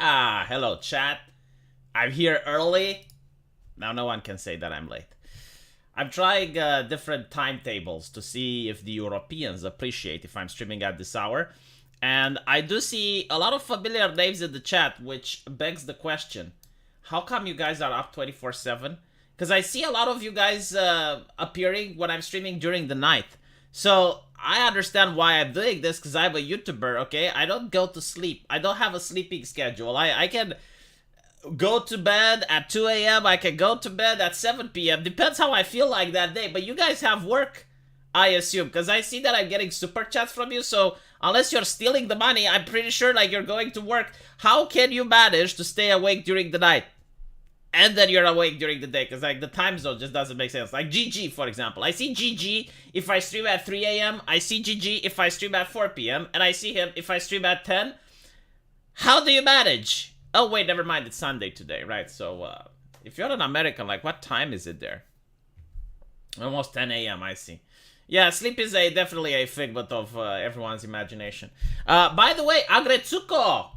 Ah, hello, chat. I'm here early. Now no one can say that I'm late. I'm trying different timetables to see if the Europeans appreciate if I'm streaming at this hour. And I do see a lot of familiar names in the chat, which begs the question. How come you guys are up 24/7? Because I see a lot of you guys appearing when I'm streaming during the night. So I understand why I'm doing this, because I'm a YouTuber, okay? I don't go to sleep. I don't have a sleeping schedule. I can go to bed at 2 a.m. I can go to bed at 7 p.m. Depends how I feel like that day. But you guys have work, I assume, because I see that I'm getting super chats from you. So unless you're stealing the money, I'm pretty sure like you're going to work. How can you manage to stay awake during the night? And then you're awake during the day, because like the time zone just doesn't make sense. Like GG, for example. I see GG if I stream at 3 a.m. I see GG if I stream at 4 p.m. And I see him if I stream at 10. How do you manage? Oh, wait, never mind. It's Sunday today, right? So if you're an American, like what time is it there? Almost 10 a.m., I see. Yeah, sleep is definitely a figment of everyone's imagination. By the way, Agretsuko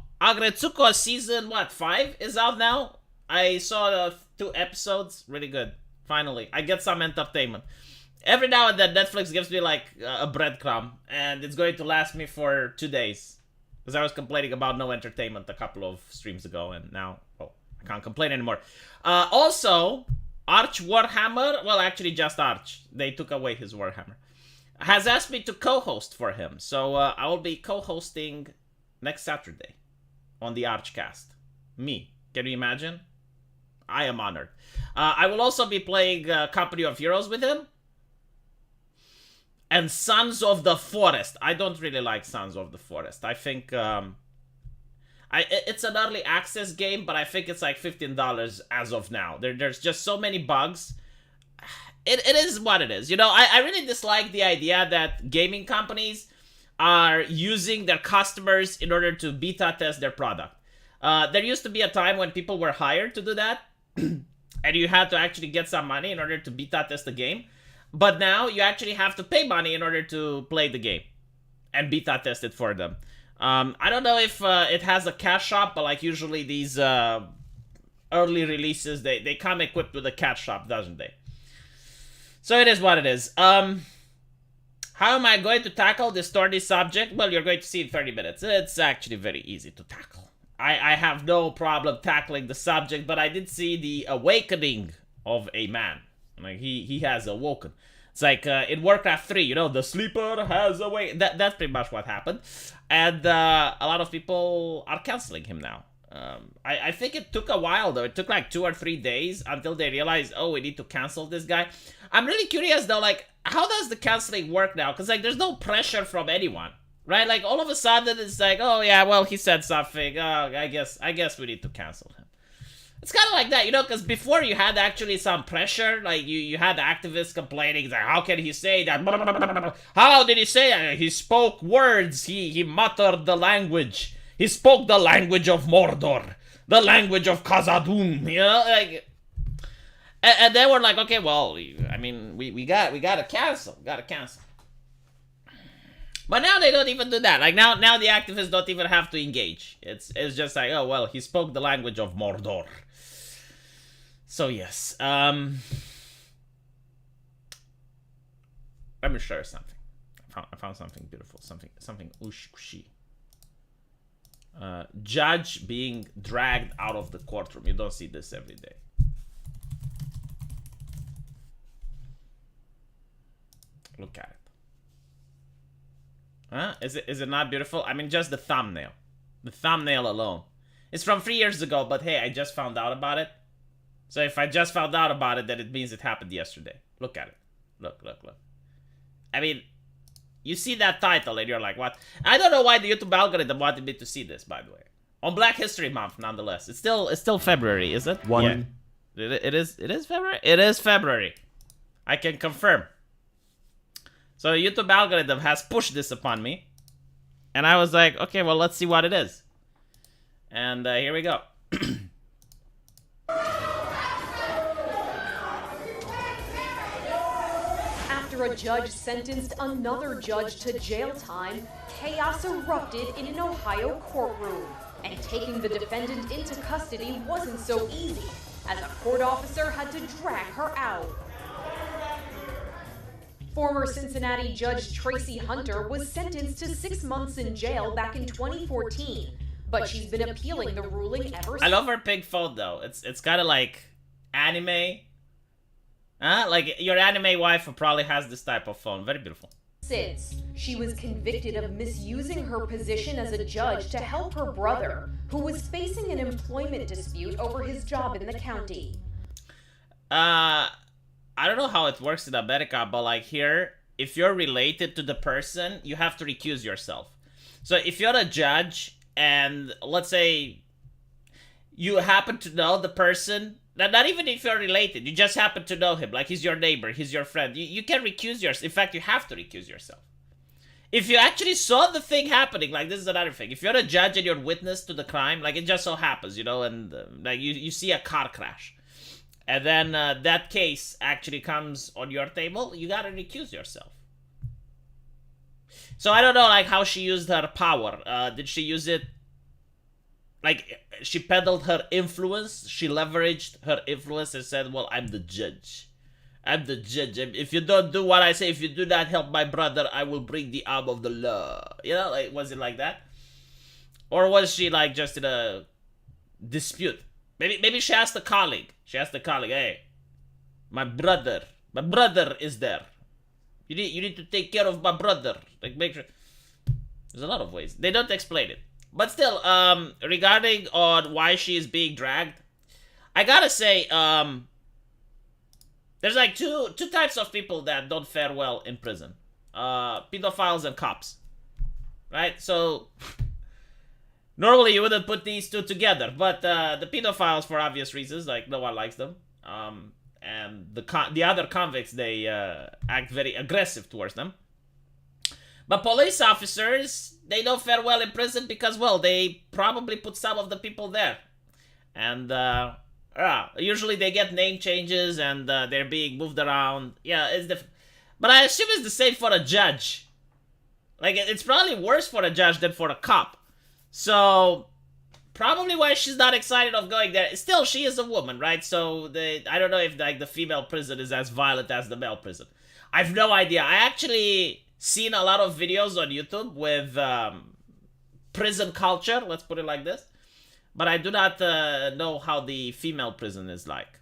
season, 5 is out now? I saw 2 episodes. Really good. Finally. I get some entertainment. Every now and then, Netflix gives me, like, a breadcrumb. And it's going to last me for 2 days. Because I was complaining about no entertainment a couple of streams ago. And now, well, I can't complain anymore. Also, Arch Warhammer. Well, actually, just Arch. They took away his Warhammer. Has asked me to co-host for him. So, I will be co-hosting next Saturday. On the Archcast. Me. Can you imagine? I am honored. I will also be playing Company of Heroes with him. And Sons of the Forest. I don't really like Sons of the Forest. I think it's an early access game, but I think it's like $15 as of now. There's just so many bugs. It is what it is. You know, I really dislike the idea that gaming companies are using their customers in order to beta test their product. There used to be a time when people were hired to do that, and you had to actually get some money in order to beta test the game. But now you actually have to pay money in order to play the game and beta test it for them. I don't know if it has a cash shop, but like usually these early releases, they come equipped with a cash shop, doesn't they? So it is what it is. How am I going to tackle this thorny subject? Well, you're going to see in 30 minutes. It's actually very easy to tackle. I have no problem tackling the subject, but I did see the awakening of a man. Like, he has awoken. It's like, in Warcraft 3, you know, the sleeper has awakened. That's pretty much what happened. And a lot of people are canceling him now. I think it took a while, though. It took like 2 or 3 days until they realized, oh, we need to cancel this guy. I'm really curious, though, like, how does the canceling work now? Because, like, there's no pressure from anyone. Right, like all of a sudden it's like, oh yeah, well he said something. Oh, I guess we need to cancel him. It's kind of like that, you know, because before you had actually some pressure, like you had activists complaining, like how can he say that? How did he say that? He spoke words. He muttered the language. He spoke the language of Mordor, the language of Khazad-dûm. You know, like, and they were like, okay, well, I mean, we gotta cancel. But now they don't even do that. Like now the activists don't even have to engage. It's just like, oh well, he spoke the language of Mordor. So yes. Let me share something. I found something beautiful. Something ushi. Judge being dragged out of the courtroom. You don't see this every day. Look at it. Huh? Is it not beautiful? I mean, just the thumbnail. The thumbnail alone. It's from 3 years ago, but hey, I just found out about it. So if I just found out about it, then it means it happened yesterday. Look at it. Look. I mean, you see that title and you're like, what? I don't know why the YouTube algorithm wanted me to see this, by the way. On Black History Month, nonetheless. It's still February, is it? Yeah. It is February? It is February. I can confirm. So the YouTube algorithm has pushed this upon me. And I was like, okay, well, let's see what it is. And here we go. After a judge sentenced another judge to jail time, chaos erupted in an Ohio courtroom. And taking the defendant into custody wasn't so easy, as a court officer had to drag her out. Former Cincinnati Judge Tracy Hunter was sentenced to 6 months in jail back in 2014, but she's been appealing the ruling ever since. I love her pink phone though. It's kind of like anime. Like your anime wife probably has this type of phone. Very beautiful. Since she was convicted of misusing her position as a judge to help her brother, who was facing an employment dispute over his job in the county. I don't know how it works in America, but like here, if you're related to the person, you have to recuse yourself. So if you're a judge and let's say you happen to know the person, not even if you're related, you just happen to know him, like he's your neighbor, he's your friend, you can recuse yourself. In fact, you have to recuse yourself. If you actually saw the thing happening, like this is another thing. If you're a judge and you're witness to the crime, like it just so happens, you know, and like you see a car crash. And then that case actually comes on your table, you gotta recuse yourself. So I don't know like how she used her power. Did she use it, like she peddled her influence? She leveraged her influence and said, well, I'm the judge. I'm the judge. If you don't do what I say, if you do not help my brother, I will bring the arm of the law. You know, like was it like that? Or was she like just in a dispute? Maybe she asked a colleague. She asked the colleague, hey, my brother is there. You need to take care of my brother. Like make sure. There's a lot of ways. They don't explain it. But still, regarding on why she is being dragged, I gotta say, there's like two types of people that don't fare well in prison. Pedophiles and cops. Right? So normally you wouldn't put these two together, but the pedophiles, for obvious reasons, like no one likes them, and the other convicts, they act very aggressive towards them. But police officers, they don't fare well in prison because, well, they probably put some of the people there, and usually they get name changes and they're being moved around. Yeah, it's different, but I assume it's the same for a judge. Like it's probably worse for a judge than for a cop. So, probably why she's not excited of going there. Still, she is a woman, right? So, I don't know if like the female prison is as violent as the male prison. I've no idea. I actually seen a lot of videos on YouTube with prison culture, let's put it like this. But I do not know how the female prison is like.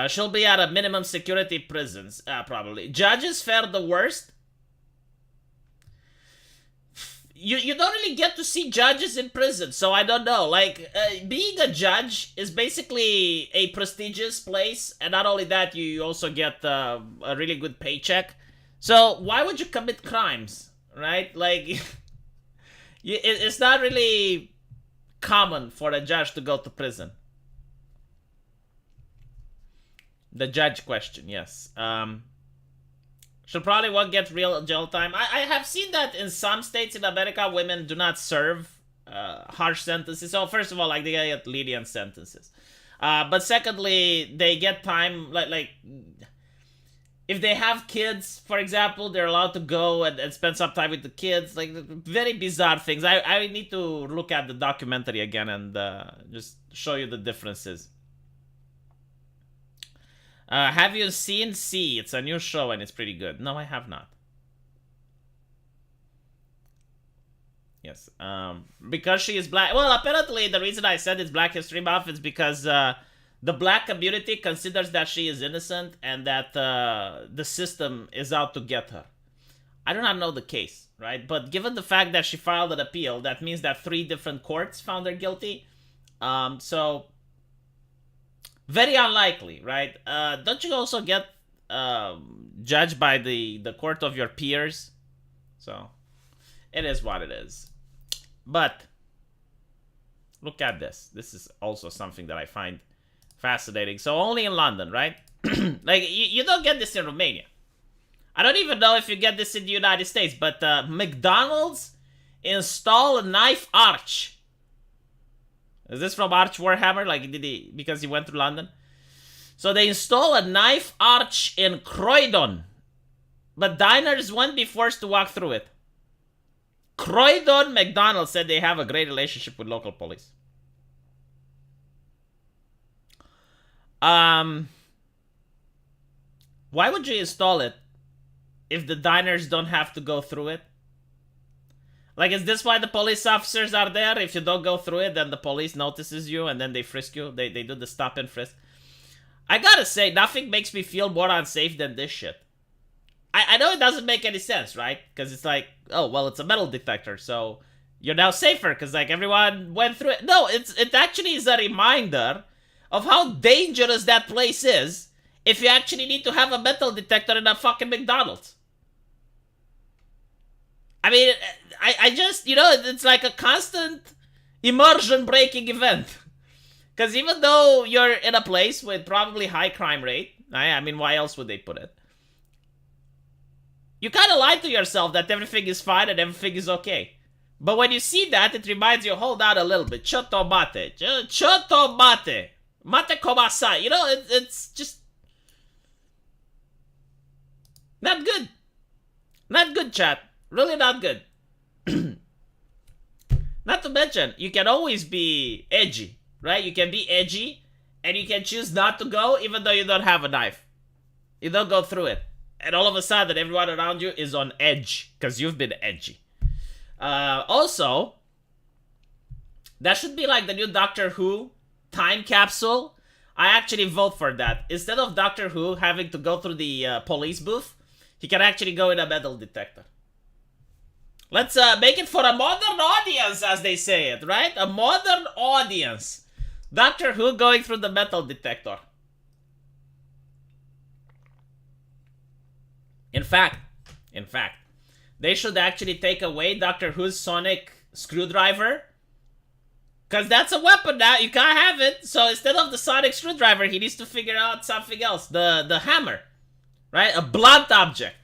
She'll be at a minimum security prisons, probably. Judges fare the worst. You don't really get to see judges in prison, so I don't know. Like, being a judge is basically a prestigious place, and not only that, you also get a really good paycheck. So, why would you commit crimes, right? Like, it's not really common for a judge to go to prison. The judge question, yes. She'll probably won't get real jail time. I have seen that in some states in America, women do not serve harsh sentences. So first of all, like they get lenient sentences. But secondly, they get time, like if they have kids, for example, they're allowed to go and spend some time with the kids. Like very bizarre things. I need to look at the documentary again and just show you the differences. Have you seen C? It's a new show and it's pretty good. No, I have not. Yes. Because she is black. Well, apparently the reason I said it's Black History Month is because the black community considers that she is innocent and that the system is out to get her. I do not know the case, right? But given the fact that she filed an appeal, that means that 3 different courts found her guilty. So very unlikely, right? Don't you also get judged by the court of your peers? So it is what it is. But look at this. This is also something that I find fascinating. So only in London, right? Like you don't get this in Romania. I don't even know if you get this in the United States, but McDonald's install a knife arch. Is this from Arch Warhammer? Like, because he went to London? So they install a knife arch in Croydon. But diners won't be forced to walk through it. Croydon McDonald said they have a great relationship with local police. Why would you install it if the diners don't have to go through it? Like, is this why the police officers are there? If you don't go through it, then the police notices you and then they frisk you. They do the stop and frisk. I gotta say, nothing makes me feel more unsafe than this shit. I know it doesn't make any sense, right? Because it's like, oh, well, it's a metal detector, so you're now safer because, like, everyone went through it. No, it actually is a reminder of how dangerous that place is if you actually need to have a metal detector in a fucking McDonald's. I mean, I just, you know, it's like a constant immersion-breaking event. Because even though you're in a place with probably high crime rate, I mean, why else would they put it? You kind of lie to yourself that everything is fine and everything is okay. But when you see that, it reminds you, hold on a little bit. Choto mate. Choto mate. Mate komasai. You know, it's just... not good. Not good, chat. Really not good. Not to mention, you can always be edgy, right? You can be edgy, and you can choose not to go even though you don't have a knife. You don't go through it. And all of a sudden, everyone around you is on edge, because you've been edgy. Also, that should be like the new Doctor Who time capsule. I actually vote for that. Instead of Doctor Who having to go through the police booth, he can actually go in a metal detector. Let's make it for a modern audience, as they say it, right? A modern audience. Doctor Who going through the metal detector. In fact, they should actually take away Doctor Who's sonic screwdriver. Because that's a weapon now. You can't have it. So instead of the sonic screwdriver, he needs to figure out something else. The hammer. Right? A blunt object.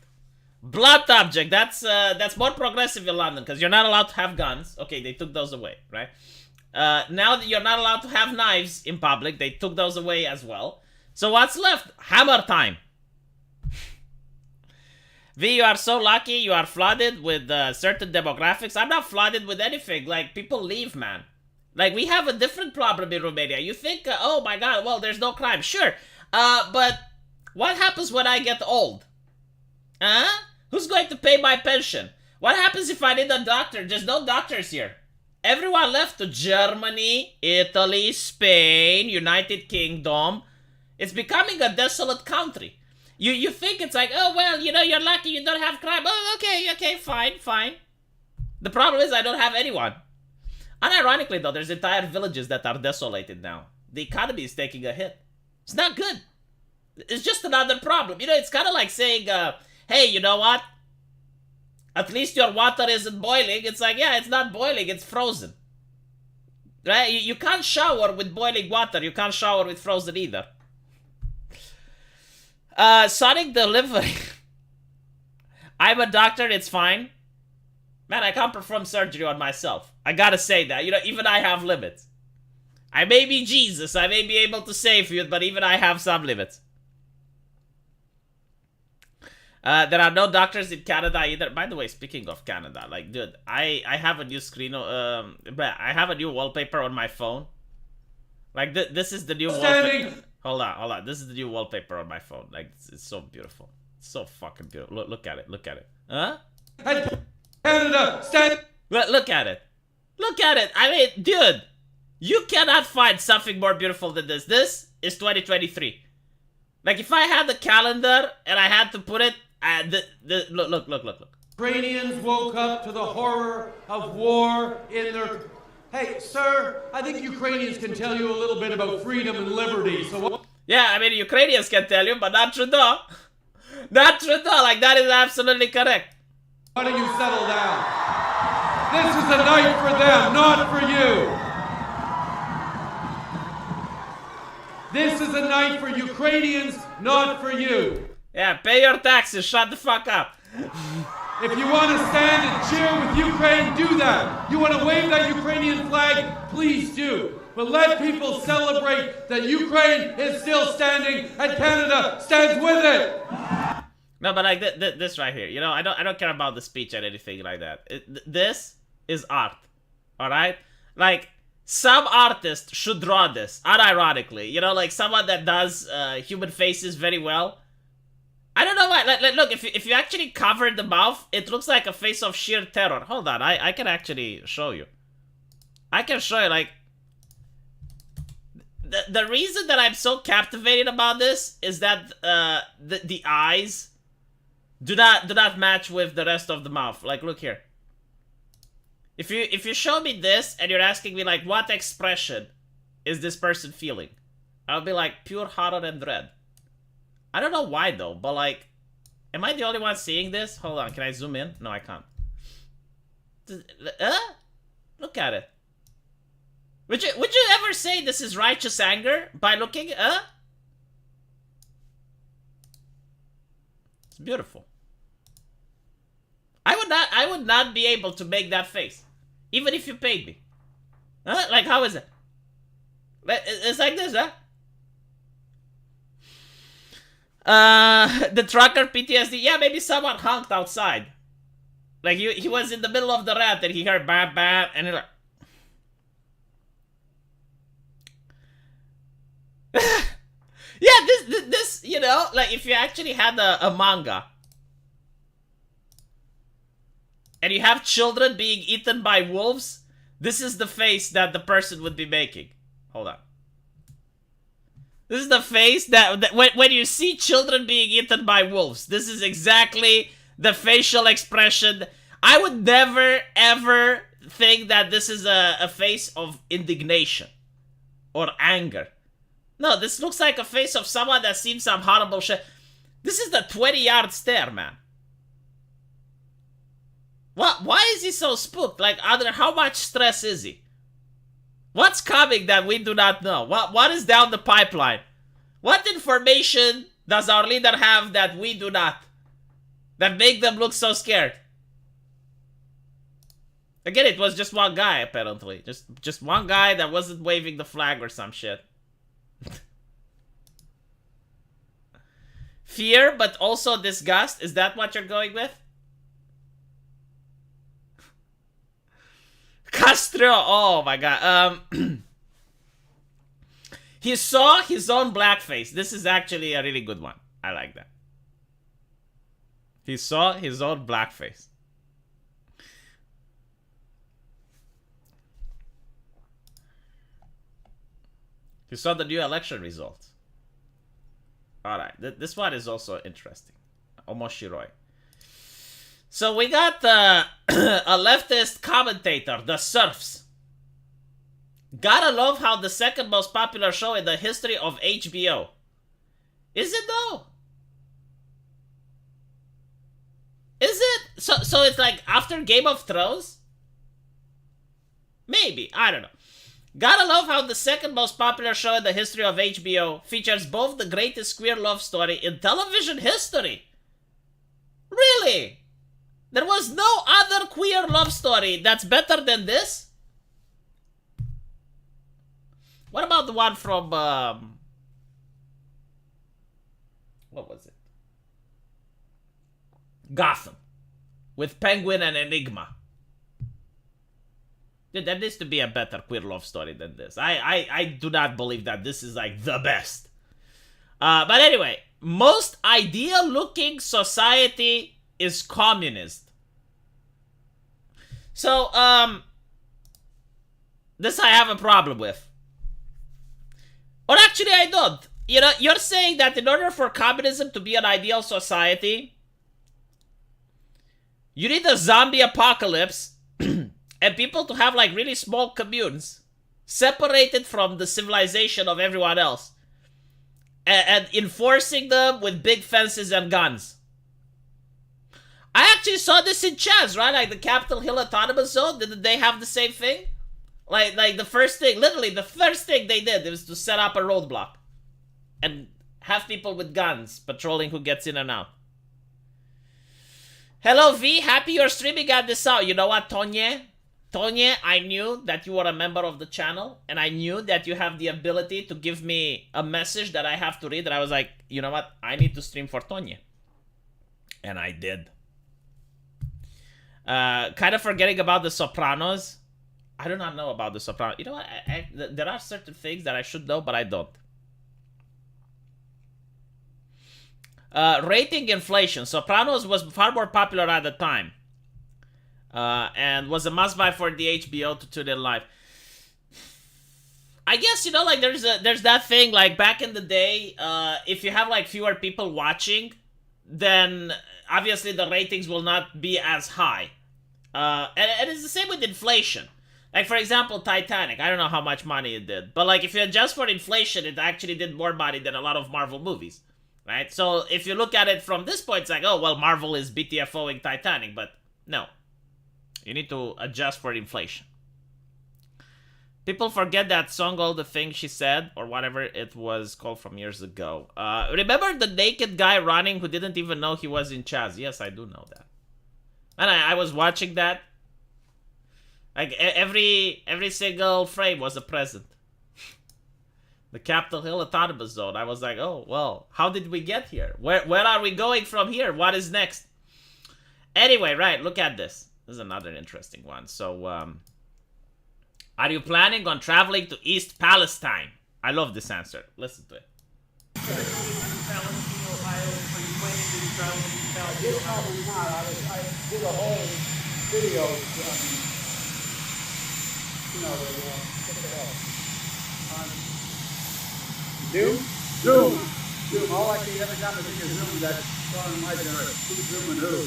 Blunt object. That's more progressive in London. Because you're not allowed to have guns. Okay, they took those away. Right? Now that you're not allowed to have knives in public, they took those away as well. So what's left? Hammer time. V, you are so lucky. You are flooded with certain demographics. I'm not flooded with anything. Like, people leave, man. Like, we have a different problem in Romania. You think, oh my god, well, there's no crime. Sure. But what happens when I get old? Huh? Who's going to pay my pension? What happens if I need a doctor? There's no doctors here. Everyone left to Germany, Italy, Spain, United Kingdom. It's becoming a desolate country. You think it's like, oh, well, you know, you're lucky you don't have crime. Oh, okay, fine. The problem is I don't have anyone. Unironically, though, there's entire villages that are desolated now. The economy is taking a hit. It's not good. It's just another problem. You know, it's kind of like saying, hey, you know what? At least your water isn't boiling. It's like, yeah, it's not boiling. It's frozen. Right? You can't shower with boiling water. You can't shower with frozen either. Sonic delivery. I'm a doctor, it's fine. Man, I can't perform surgery on myself. I gotta say that. You know, even I have limits. I may be Jesus, I may be able to save you, but even I have some limits. There are no doctors in Canada either. By the way, speaking of Canada, like, dude, I have a new screen, I have a new wallpaper on my phone. Like, this is the new wallpaper. Hold on. This is the new wallpaper on my phone. Like, it's so beautiful. It's so fucking beautiful. Look at it. Huh? Canada, stand. Look at it. I mean, dude, you cannot find something more beautiful than this. This is 2023. Like, if I had the calendar and I had to put it, look. Ukrainians woke up to the horror of war in their... Hey, sir, I think Ukrainians can tell you a little bit about freedom and liberty, so what... Yeah, I mean, Ukrainians can tell you, but not Trudeau. Not Trudeau, like, that is absolutely correct. Why don't you settle down? This is a night for them, not for you. This is a night for Ukrainians, not for you. Yeah, pay your taxes, shut the fuck up. If you want to stand and cheer with Ukraine, do that. You want to wave that Ukrainian flag, please do. But let people celebrate that Ukraine is still standing and Canada stands with it. No, but like this right here, you know, I don't care about the speech and anything like that. This is art, all right? Like some artist should draw this, unironically. You know, like someone that does human faces very well. I don't know why. Like look, if you actually cover the mouth, it looks like a face of sheer terror. Hold on, I can actually show you. I can show you, like, the reason that I'm so captivated about this is that the eyes do not match with the rest of the mouth. Like, look here. If you show me this and you're asking me like what expression is this person feeling, I'll be like pure horror and dread. I don't know why though, but like, am I the only one seeing this? Hold on, can I zoom in? No, I can't. Look at it. Would you ever say this is righteous anger by looking? It's beautiful. I would not be able to make that face, even if you paid me. Like, how is it? It's like this, huh? The trucker PTSD. Yeah, maybe someone honked outside. Like he was in the middle of the rant and he heard bam bam and he like. Yeah, this, you know, like if you actually had a manga and you have children being eaten by wolves, this is the face that the person would be making. Hold on. This is the face that when you see children being eaten by wolves, this is exactly the facial expression. I would never, ever think that this is a face of indignation or anger. No, this looks like a face of someone that seen some horrible shit. This is the 20-yard stare, man. What? Why is he so spooked? Like, under how much stress is he? What's coming that we do not know? What is down the pipeline? What information does our leader have that we do not? That make them look so scared? Again, it was just one guy, apparently. Just one guy that wasn't waving the flag or some shit. Fear, but also disgust? Is that what you're going with? Castro, oh my god. He saw his own blackface. This is actually a really good one. I like that. He saw his own blackface. He saw the new election results. Alright, this one is also interesting. Omoshiroi. So we got a leftist commentator, The Surfs. Gotta love how the second most popular show in the history of HBO. Is it though? Is it? So it's like after Game of Thrones? Maybe, I don't know. Gotta love how the second most popular show in the history of HBO features both the greatest queer love story in television history. Really? There was no other queer love story that's better than this? What about the one from, what was it? Gotham. With Penguin and Enigma. Dude, there needs to be a better queer love story than this. I do not believe that this is like the best. But anyway, most ideal looking society is communist. So, this I have a problem with. Or actually I don't. You know, you're saying that in order for communism to be an ideal society, you need a zombie apocalypse and people to have like really small communes separated from the civilization of everyone else and enforcing them with big fences and guns. I actually saw this in Chaz, right? Like the Capitol Hill Autonomous Zone. Didn't they have the same thing? Like the first thing, literally the first thing they did was to set up a roadblock and have people with guns patrolling who gets in and out. Hello V, happy you're streaming at this out. You know what, Tonye? Tonye, I knew that you were a member of the channel and I knew that you have the ability to give me a message that I have to read, and I was like, you know what? I need to stream for Tonye. And I did. Kind of forgetting about The Sopranos. I do not know about The Sopranos. You know what? There are certain things that I should know, but I don't. Rating inflation. Sopranos was far more popular at the time. And was a must-buy for the HBO to tune in live. I guess, you know, like, there's that thing, like, back in the day, if you have, like, fewer people watching, then obviously the ratings will not be as high. And it's the same with inflation. Like, for example, Titanic. I don't know how much money it did. But, like, if you adjust for inflation, it actually did more money than a lot of Marvel movies. Right? So, if you look at it from this point, it's like, oh, well, Marvel is BTFOing Titanic. But, no. You need to adjust for inflation. People forget that song, All the Things She Said, or whatever it was called from years ago. Remember the naked guy running who didn't even know he was in Chaz? Yes, I do know that. And I was watching that. Like, every single frame was a present. The Capitol Hill Autonomous Zone. I was like, oh, well, how did we get here? Where are we going from here? What is next? Anyway, right, look at this. This is another interesting one. So, are you planning on traveling to East Palestine? I love this answer. Listen to it. Probably not. I did a whole video. What the hell? Zoom. All I see every time I think of Zoom, that's on my generation. Who's Zoom and who?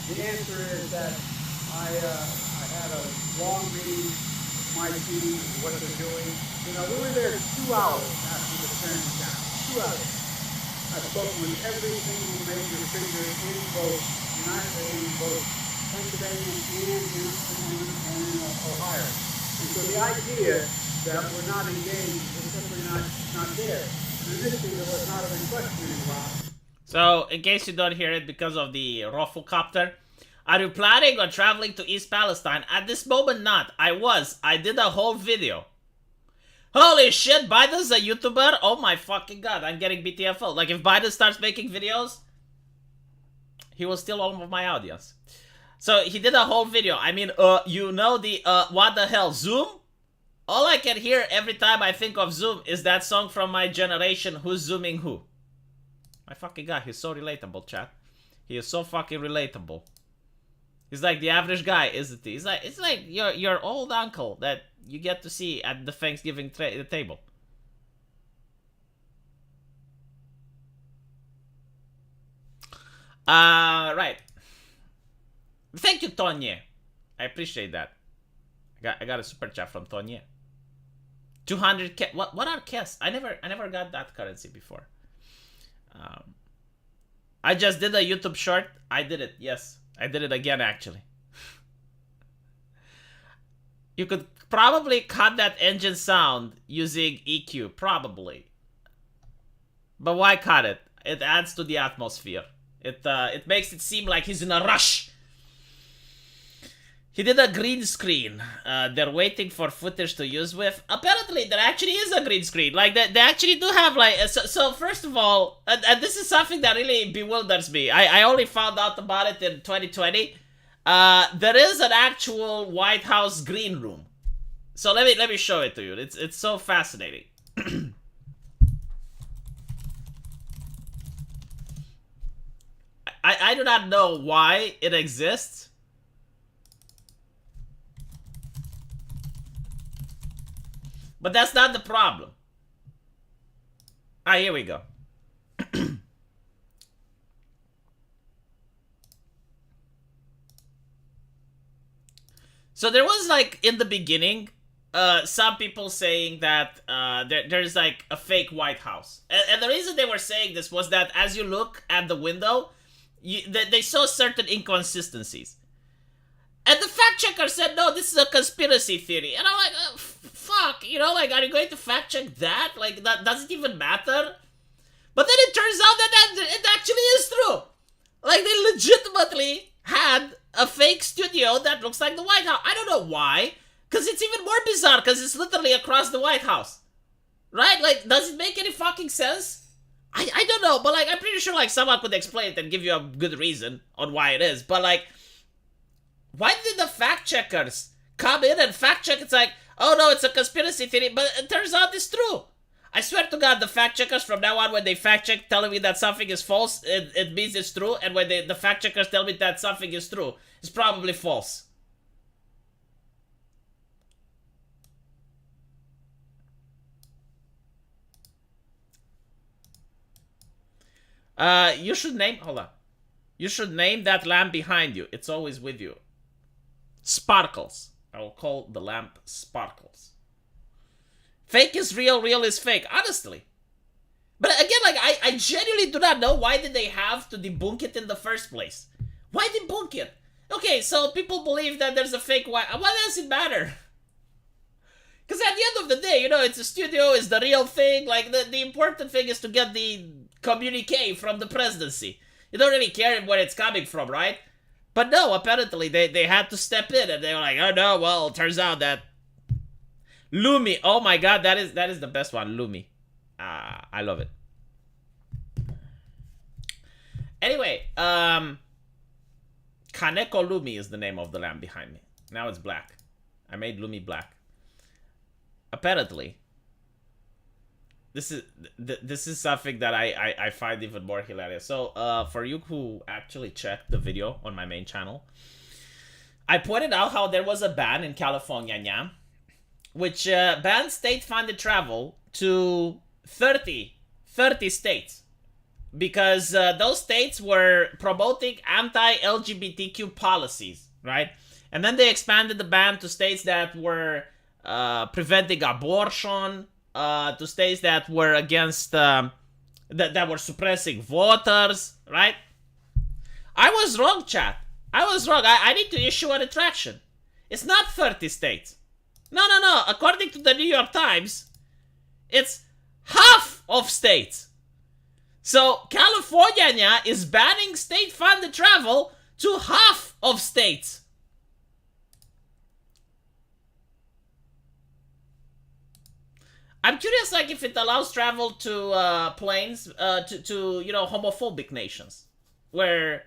The answer is that I had a long meeting with my team, what they're doing. You know, we were there 2 hours after the turning down. 2 hours. I've spoken with every single major figure in both Pennsylvania and in Ohio. And so the idea that we're not engaged is simply not there. And initially there was not a question involved. So, in case you don't hear it because of the Roflcopter, are you planning on traveling to East Palestine? At this moment, not. I did a whole video. Holy shit, Biden's a YouTuber? Oh my fucking god, I'm getting BTFO. Like, if Biden starts making videos, he will steal all of my audience. So, he did a whole video. I mean, you know the, what the hell, Zoom? All I can hear every time I think of Zoom is that song from my generation, Who's Zooming Who? My fucking god, he's so relatable, chat. He is so fucking relatable. He's like the average guy, isn't he? It's like your old uncle that you get to see at the Thanksgiving table. Right. Thank you, Tonye. I appreciate that. I got a super chat from Tonye. 200k. What are Kes? I never got that currency before. I just did a YouTube short. I did it. Yes, I did it again actually. You could probably cut that engine sound using EQ, probably. But why cut it? It adds to the atmosphere. It makes it seem like he's in a rush. He did a green screen. They're waiting for footage to use with. Apparently, there actually is a green screen. Like, they actually do have, like... So first of all, and this is something that really bewilders me. I only found out about it in 2020. There is an actual White House green room. So let me show it to you. It's so fascinating. I do not know why it exists. But that's not the problem. Here we go. So there was, like, in the beginning, some people saying that there's, like, a fake White House. And the reason they were saying this was that as you look at the window, they saw certain inconsistencies. And the fact checker said, no, this is a conspiracy theory. And I'm like, fuck, you know, like, are you going to fact check that? Like, that doesn't even matter. But then it turns out that it actually is true. Like, they legitimately had a fake studio that looks like the White House. I don't know why. Because it's even more bizarre, because it's literally across the White House. Right? Like, does it make any fucking sense? I don't know, but like I'm pretty sure like someone could explain it and give you a good reason on why it is. But like, why did the fact checkers come in and fact check? It's like, oh no, it's a conspiracy theory, but it turns out it's true. I swear to God, the fact checkers from now on, when they fact check telling me that something is false, it means it's true. And when the fact checkers tell me that something is true, it's probably false. You should name, hold on. You should name that lamp behind you. It's always with you. Sparkles. I will call the lamp Sparkles. Fake is real, real is fake. Honestly. But again, like, I genuinely do not know why did they have to debunk it in the first place. Why debunk it? Okay, so people believe that there's a fake why does it matter? Because at the end of the day, you know, it's a studio, it's the real thing. Like, the important thing is to get the communique from the presidency. You don't really care where it's coming from, right? But no, apparently they had to step in and they were like, oh no, well, it turns out that Lumi, oh my god, that is the best one, Lumi. I love it. Anyway, Kaneko Lumi is the name of the lamp behind me. Now it's black. I made Lumi black. Apparently, this is something that I find even more hilarious. So, for you who actually checked the video on my main channel, I pointed out how there was a ban in California, which banned state-funded travel to 30 states. Because those states were promoting anti-LGBTQ policies, right? And then they expanded the ban to states that were preventing abortion, to states that were against, that were suppressing voters, right? I was wrong, chat. I was wrong. I need to issue a retraction. It's not 30 states. No. According to the New York Times, it's half of states. So California is banning state-funded travel to half of states. I'm curious, like, if it allows travel to planes, to you know, homophobic nations, where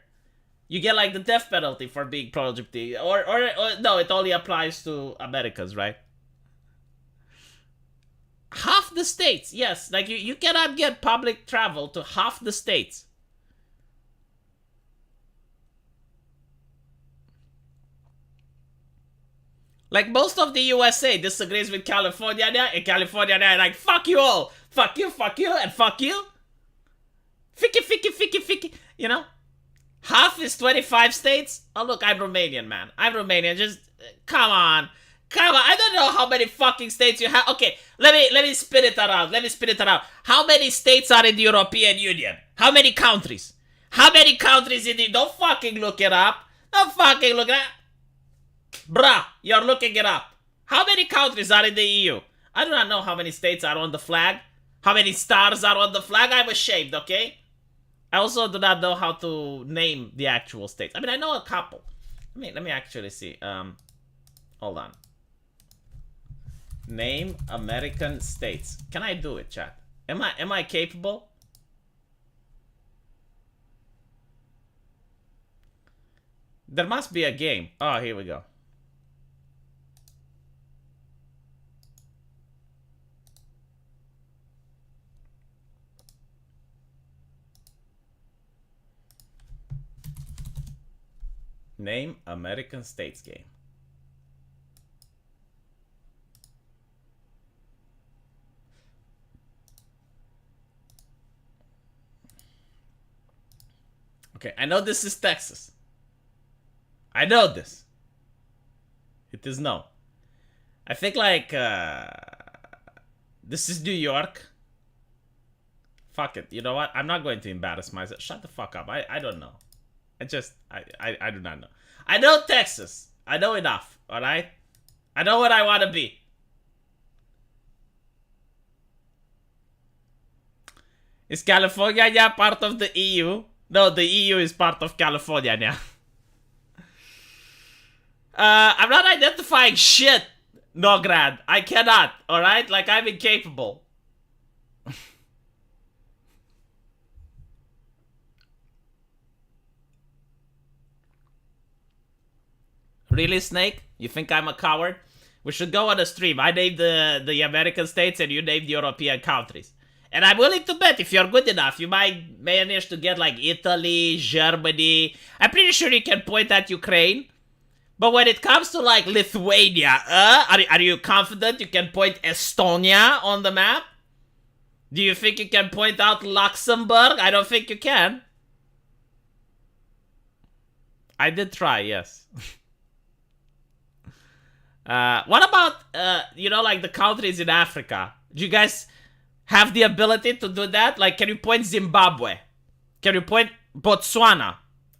you get like the death penalty for being pro-LGBT, or no, it only applies to Americans, right? Half the states, yes, like you cannot get public travel to half the states. Like, most of the USA disagrees with California, and California are like, fuck you all! Fuck you, and fuck you! Ficky, you know? Half is 25 states? Oh, look, I'm Romanian, man. I'm Romanian, just, come on. I don't know how many fucking states you have. Okay, let me spin it around. How many states are in the European Union? How many countries? In the... Don't fucking look it up. Bruh, you're looking it up. How many countries are in the EU? I do not know how many states are on the flag. How many stars are on the flag? I'm ashamed, okay? I also do not know how to name the actual states. I mean, I know a couple. Let me actually see. Hold on. Name American states. Can I do it, chat? Am I capable? There must be a game. Oh, here we go. Name American states game. Okay, I know this is Texas. I know this. It is no. I think like this is New York. Fuck it. You know what? I'm not going to embarrass myself. Shut the fuck up. I don't know. I do not know. I know Texas. I know enough. Alright? I know what I want to be. Is California part of the EU? No, the EU is part of California now. I'm not identifying shit, Nograd. I cannot, alright? Like, I'm incapable. Really, Snake? You think I'm a coward? We should go on a stream. I named the American states and you named the European countries. And I'm willing to bet if you're good enough, you might manage to get like Italy, Germany. I'm pretty sure you can point at Ukraine. But when it comes to like Lithuania, are you confident you can point Estonia on the map? Do you think you can point out Luxembourg? I don't think you can. I did try, yes. What about, you know, like the countries in Africa? Do you guys have the ability to do that? Like, can you point Zimbabwe? Can you point Botswana?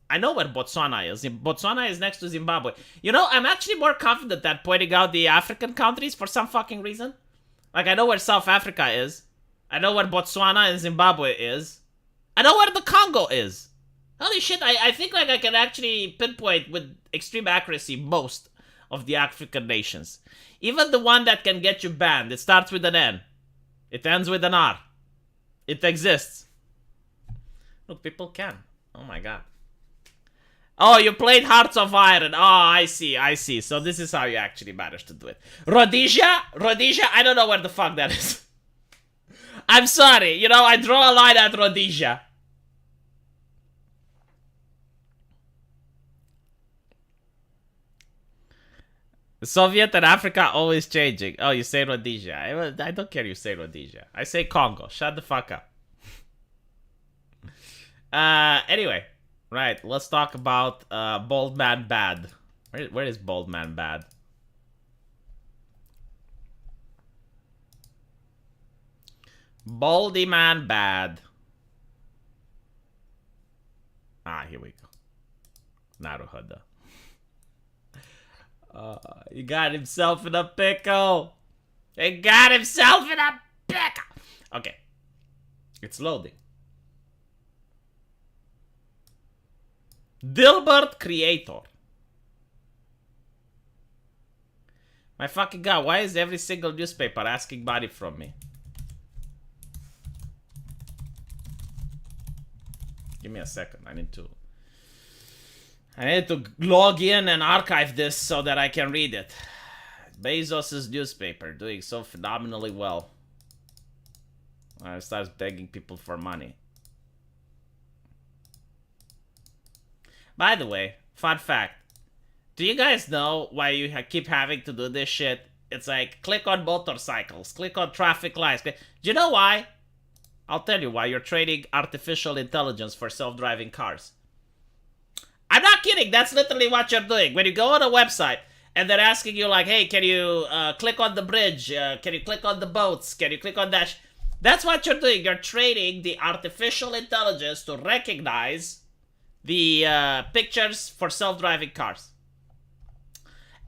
I know where Botswana is. Botswana is next to Zimbabwe. You know, I'm actually more confident at pointing out the African countries for some fucking reason. Like, I know where South Africa is. I know where Botswana and Zimbabwe is. I know where the Congo is. Holy shit, I think like I can actually pinpoint with extreme accuracy most of the African nations. Even the one that can get you banned. It starts with an N. It ends with an R. It exists. Look, people can. Oh my god. Oh, you played Hearts of Iron. Oh, I see. So this is how you actually managed to do it. Rhodesia? Rhodesia? I don't know where the fuck that is. I'm sorry. You know, I draw a line at Rhodesia. Soviet and Africa always changing. Oh, you say Rhodesia. I don't care you say Rhodesia. I say Congo. Shut the fuck up. Anyway. Right, let's talk about Bold Man Bad. Where is Bold Man Bad? Baldy Man Bad. Ah, here we go. Naruhodo. He got himself in a pickle. He got himself in a pickle. Okay. It's loading. Dilbert creator. My fucking god, why is every single newspaper asking money from me? Give me a second. I need to log in and archive this so that I can read it. Bezos' newspaper doing so phenomenally well. I start begging people for money. By the way, fun fact. Do you guys know why you keep having to do this shit? It's like, click on motorcycles, click on traffic lights. Do you know why? I'll tell you why. You're trading artificial intelligence for self-driving cars. I'm not kidding. That's literally what you're doing. When you go on a website and they're asking you like, hey, can you click on the bridge? Can you click on the boats? Can you click on that? That's what you're doing. You're trading the artificial intelligence to recognize the pictures for self-driving cars.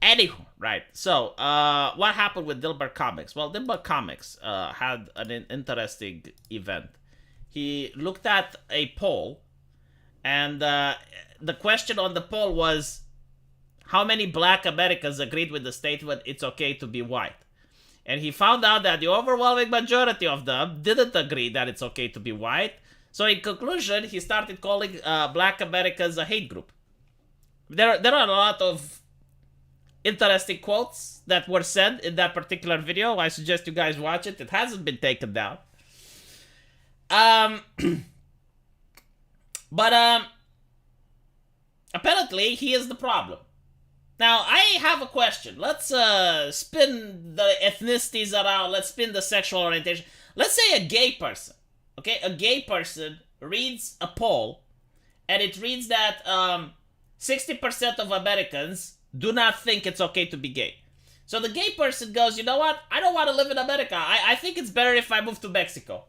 Anywho, right. So, what happened with Dilbert Comics? Well, Dilbert Comics had an interesting event. He looked at a poll, and the question on the poll was, how many black Americans agreed with the statement, it's okay to be white? And he found out that the overwhelming majority of them didn't agree that it's okay to be white. So in conclusion, he started calling black Americans a hate group. There are a lot of interesting quotes that were said in that particular video. I suggest you guys watch it. It hasn't been taken down. But apparently he is the problem. Now, I have a question. Let's spin the ethnicities around. Let's spin the sexual orientation. Let's say a gay person. Okay, a gay person reads a poll, and it reads that 60% of Americans do not think it's okay to be gay. So the gay person goes, you know what? I don't want to live in America. I think it's better if I move to Mexico.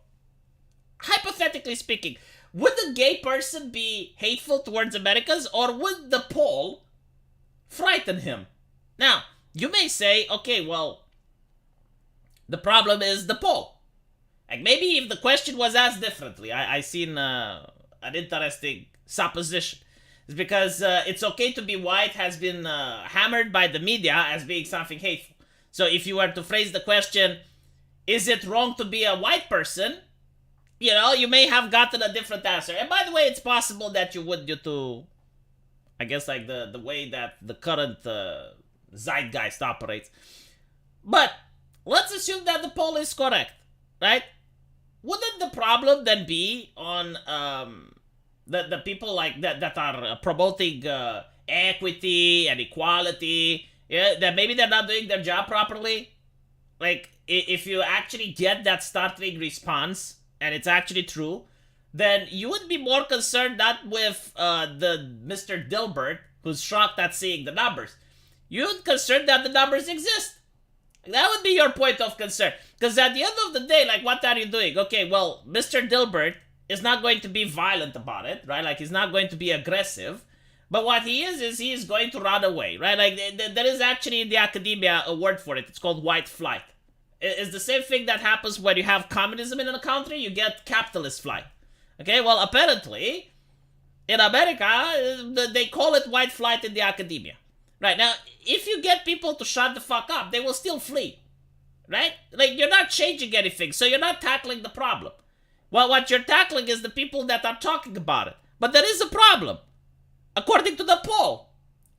Hypothetically speaking, would the gay person be hateful towards Americans, or would the poll frighten him? Now, you may say, okay, well, the problem is the poll. Like, maybe if the question was asked differently, I seen an interesting supposition. It's because it's okay to be white has been hammered by the media as being something hateful. So if you were to phrase the question, is it wrong to be a white person? You know, you may have gotten a different answer. And by the way, it's possible that you would due to I guess like the way that the current zeitgeist operates. But let's assume that the poll is correct, right? Wouldn't the problem then be on the people like that are promoting equity and equality? Yeah, that maybe they're not doing their job properly. Like if you actually get that startling response and it's actually true, then you would be more concerned not with the Mr. Dilbert who's shocked at seeing the numbers. You'd concerned that the numbers exist. That would be your point of concern. Because at the end of the day, like, what are you doing? Okay, well, Mr. Dilbert is not going to be violent about it, right? Like, he's not going to be aggressive. But what he is he is going to run away, right? Like, there is actually in the academia a word for it. It's called white flight. It's the same thing that happens when you have communism in a country. You get capitalist flight. Okay, well, apparently, in America, they call it white flight in the academia. Right, now, if you get people to shut the fuck up, they will still flee. Right? Like, you're not changing anything, so you're not tackling the problem. Well, what you're tackling is the people that are talking about it. But there is a problem, according to the poll.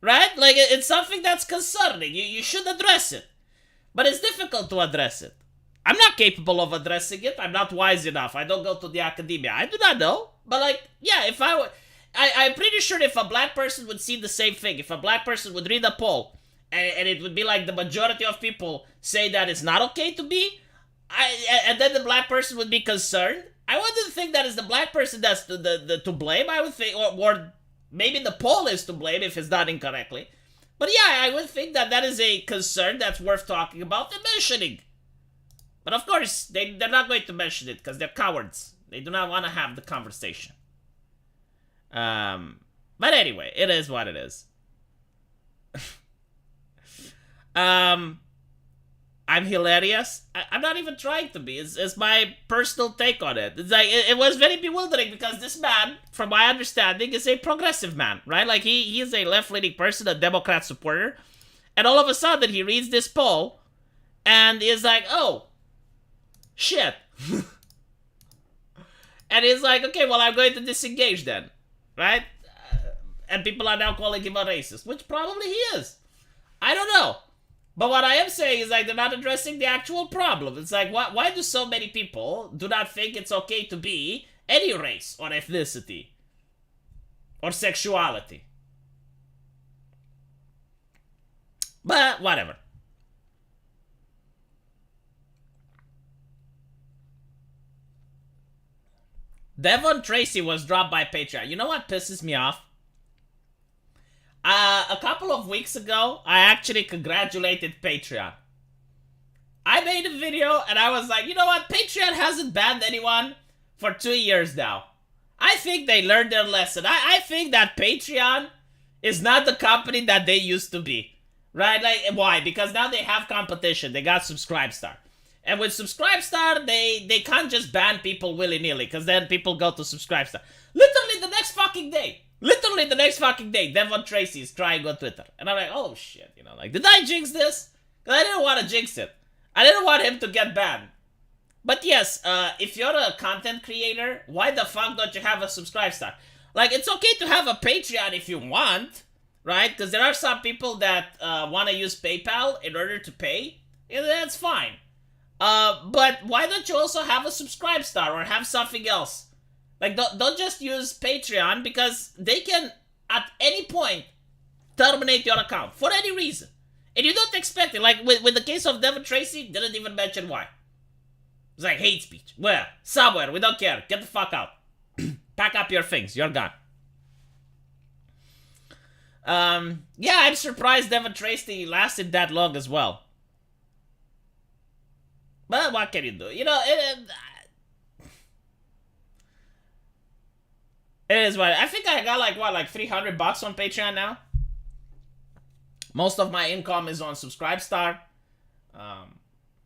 Right? Like, it's something that's concerning. You should address it. But it's difficult to address it. I'm not capable of addressing it. I'm not wise enough. I don't go to the academia. I do not know. But, like, yeah, if I were... I'm pretty sure if a black person would see the same thing, if a black person would read a poll, and it would be like the majority of people say that it's not okay to be, and then the black person would be concerned, I wouldn't think that it's the black person that's to blame. I would think, or maybe the poll is to blame if it's done incorrectly. But yeah, I would think that is a concern that's worth talking about and mentioning. But of course, they're not going to mention it because they're cowards. They do not want to have the conversation. But anyway, it is what it is. I'm hilarious. I'm not even trying to be. It's my personal take on it. It's like, it was very bewildering because this man, from my understanding, is a progressive man, right? Like, he is a left-leaning person, a Democrat supporter, and all of a sudden he reads this poll, and is like, oh, shit. And he's like, okay, well, I'm going to disengage then. Right? And people are now calling him a racist, which probably he is. I don't know. But what I am saying is, like, they're not addressing the actual problem. It's like, why do so many people do not think it's okay to be any race or ethnicity or sexuality? But whatever. Devon Tracy was dropped by Patreon. You know what pisses me off? A couple of weeks ago, I actually congratulated Patreon. I made a video and I was like, you know what? Patreon hasn't banned anyone for 2 years now. I think they learned their lesson. I think that Patreon is not the company that they used to be. Right? Like, why? Because now they have competition. They got Subscribestar. And with Subscribestar, they can't just ban people willy-nilly, because then people go to Subscribestar. Literally the next fucking day, Devon Tracy is crying on Twitter. And I'm like, oh shit, you know, like, did I jinx this? Because I didn't want to jinx it. I didn't want him to get banned. But yes, if you're a content creator, why the fuck don't you have a Subscribestar? Like, it's okay to have a Patreon if you want, right? Because there are some people that want to use PayPal in order to pay. Yeah, that's fine. But why don't you also have a Subscribestar or have something else? Like, don't just use Patreon, because they can, at any point, terminate your account for any reason. And you don't expect it. Like, with the case of Devon Tracy, didn't even mention why. It's like, hate speech. Where? Somewhere. We don't care. Get the fuck out. Pack up your things. You're gone. Yeah, I'm surprised Devon Tracy lasted that long as well. But what can you do? You know, it is what... I think I got like $300 on Patreon now. Most of my income is on Subscribestar.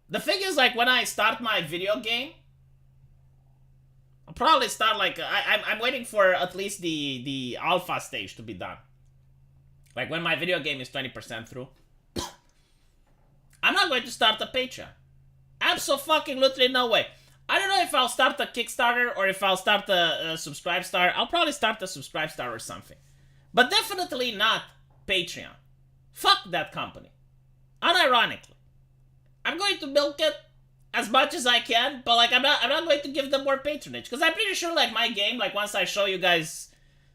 The thing is, like, when I start my video game, I'll probably start like... I'm waiting for at least the alpha stage to be done. Like, when my video game is 20% through. I'm not going to start a Patreon. Absolutely no way. I don't know if I'll start a Kickstarter or if I'll start a Subscribestar. I'll probably start a Subscribestar or something. But definitely not Patreon. Fuck that company. Unironically. I'm going to milk it as much as I can, but like I'm not going to give them more patronage. Because I'm pretty sure like my game, like once I show you guys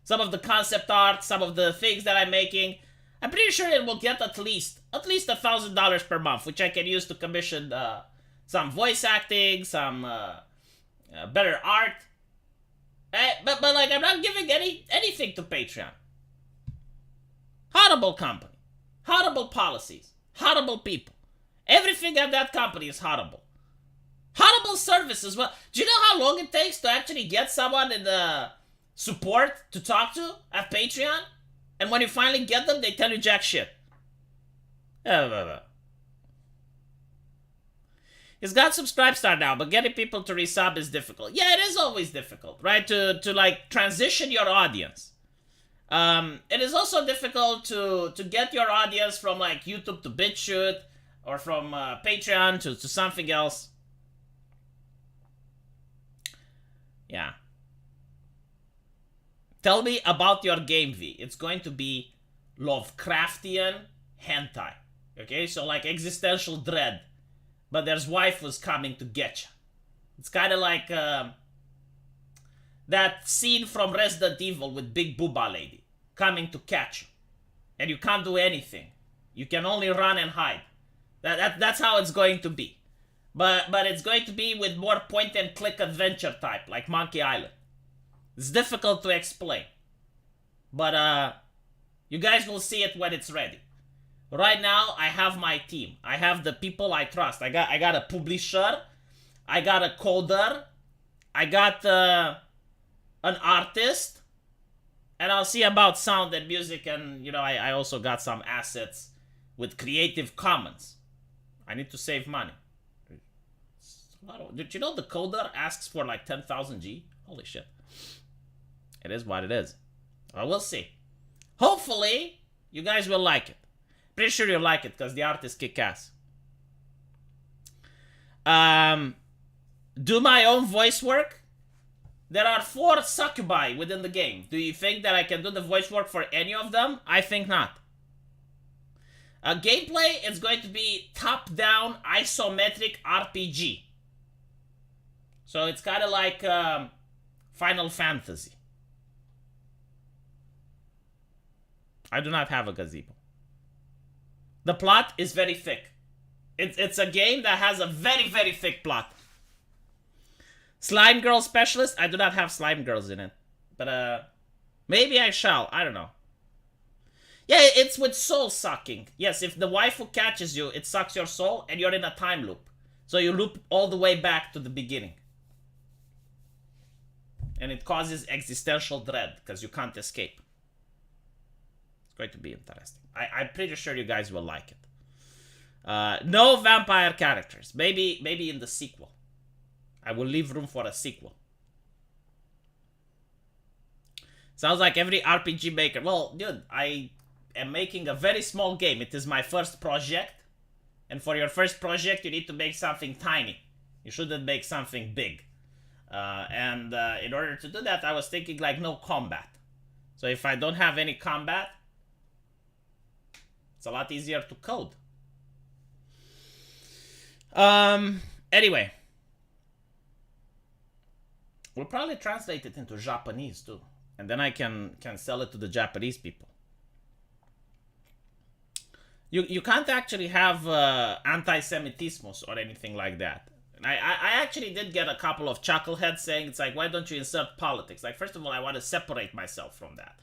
some of the concept art, some of the things that I'm making, I'm pretty sure it will get at least $1,000 per month, which I can use to commission some voice acting, some better art. But like I'm not giving anything to Patreon. Horrible company, horrible policies, horrible people. Everything at that company is horrible. Horrible service as well. Do you know how long it takes to actually get someone in the support to talk to at Patreon? And when you finally get them, they tell you jack shit. He's got Subscribestar now, but getting people to resub is difficult. Yeah, it is always difficult, right? To like transition your audience. It is also difficult to get your audience from like YouTube to BitChute or from Patreon to something else. Yeah. Tell me about your game, V. It's going to be Lovecraftian hentai. Okay, so like existential dread. But there's waifus coming to get you. It's kind of like that scene from Resident Evil with Big Booba Lady coming to catch you. And you can't do anything. You can only run and hide. That's how it's going to be. But it's going to be with more point-and-click adventure type, like Monkey Island. It's difficult to explain. But you guys will see it when it's ready. Right now, I have my team. I have the people I trust. I got a publisher. I got a coder. I got an artist. And I'll see about sound and music. And, you know, I also got some assets with Creative Commons. I need to save money. Did you know the coder asks for like 10,000 G? Holy shit. It is what it is. Well, we'll see. Hopefully, you guys will like it. Pretty sure you'll like it because the art is kick-ass. Do my own voice work? There are 4 succubi within the game. Do you think that I can do the voice work for any of them? I think not. Gameplay is going to be top-down isometric RPG. So it's kind of like Final Fantasy. I do not have a gazebo. The plot is very thick. It's a game that has a very, very thick plot. Slime Girl Specialist? I do not have slime girls in it. But maybe I shall. I don't know. Yeah, it's with soul sucking. Yes, if the waifu catches you, it sucks your soul and you're in a time loop. So you loop all the way back to the beginning. And it causes existential dread because you can't escape. It's going to be interesting. I'm pretty sure you guys will like it. No vampire characters. Maybe in the sequel. I will leave room for a sequel. Sounds like every RPG maker. Well, dude, I am making a very small game. It is my first project. And for your first project, you need to make something tiny. You shouldn't make something big. And in order to do that, I was thinking like no combat. So if I don't have any combat, it's a lot easier to code. Anyway. We'll probably translate it into Japanese too. And then I can sell it to the Japanese people. You can't actually have anti-Semitismus or anything like that. And I actually did get a couple of chuckleheads saying, it's like, why don't you insert politics? Like, first of all, I want to separate myself from that.